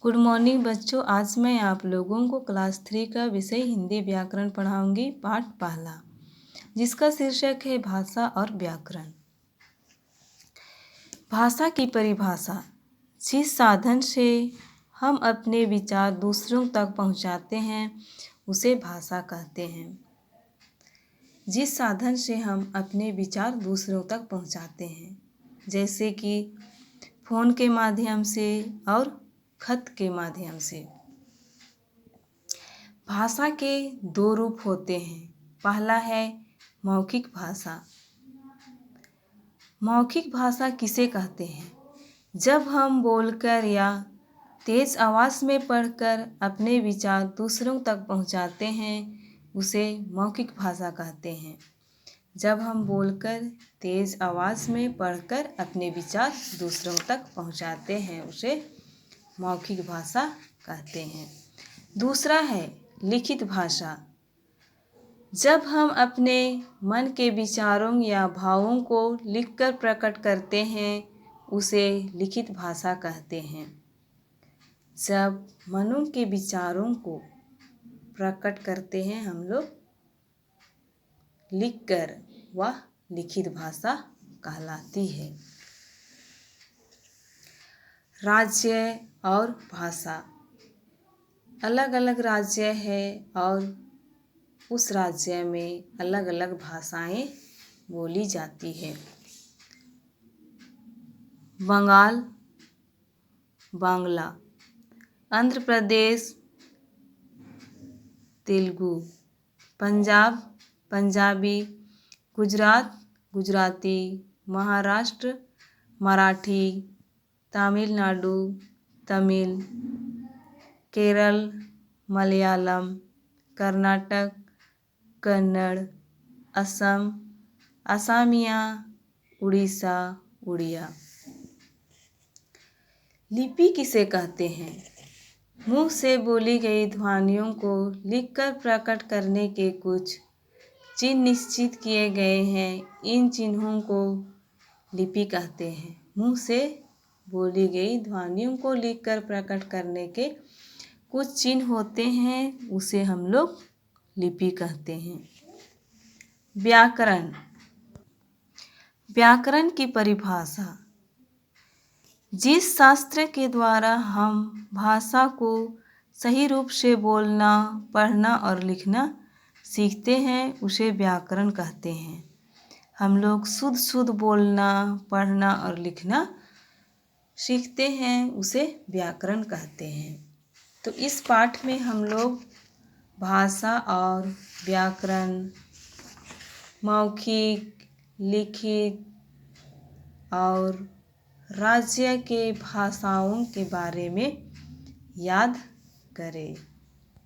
Good morning बच्चों। आज मैं आप लोगों को क्लास 3 का विषय हिंदी व्याकरण पढ़ाऊंगी, पाठ पहला, जिसका शीर्षक है भाषा और व्याकरण। भाषा की परिभाषा: जिस साधन से हम अपने विचार दूसरों तक पहुंचाते हैं उसे भाषा कहते हैं। जिस साधन से हम अपने विचार दूसरों तक पहुंचाते हैं, जैसे कि फ़ोन के माध्यम से और खत के माध्यम से। भाषा के दो रूप होते हैं। पहला है मौखिक भाषा। मौखिक भाषा किसे कहते हैं? जब हम बोलकर या तेज आवाज़ में पढ़कर अपने विचार दूसरों तक पहुंचाते हैं उसे मौखिक भाषा कहते हैं। जब हम बोलकर तेज आवाज़ में पढ़कर अपने विचार दूसरों तक पहुंचाते हैं उसे मौखिक भाषा कहते हैं। दूसरा है लिखित भाषा। जब हम अपने मन के विचारों या भावों को लिखकर प्रकट करते हैं उसे लिखित भाषा कहते हैं। जब मनों के विचारों को प्रकट करते हैं हम लोग लिखकर, वह लिखित भाषा कहलाती है। राज्य और भाषा: अलग अलग राज्य है और उस राज्य में अलग अलग भाषाएं बोली जाती है। बंगाल बांग्ला, आंध्र प्रदेश तेलुगु, पंजाब पंजाबी, गुजरात गुजराती, महाराष्ट्र मराठी, तमिलनाडु तमिल, केरल मलयालम, कर्नाटक कन्नड़, असम असमिया, उड़ीसा उड़िया। लिपि किसे कहते हैं? मुंह से बोली गई ध्वनियों को लिखकर प्रकट करने के कुछ चिन्ह निश्चित किए गए हैं। इन चिन्हों को लिपि कहते हैं। मुंह से बोली गई ध्वनियों को लिखकर प्रकट करने के कुछ चिन्ह होते हैं, उसे हम लोग लिपि कहते हैं। व्याकरण। व्याकरण की परिभाषा: जिस शास्त्र के द्वारा हम भाषा को सही रूप से बोलना, पढ़ना और लिखना सीखते हैं उसे व्याकरण कहते हैं। हम लोग शुद्ध शुद्ध बोलना, पढ़ना और लिखना सीखते हैं उसे व्याकरण कहते हैं। तो इस पाठ में हम लोग भाषा और व्याकरण, मौखिक, लिखित और राज्य के भाषाओं के बारे में याद करें।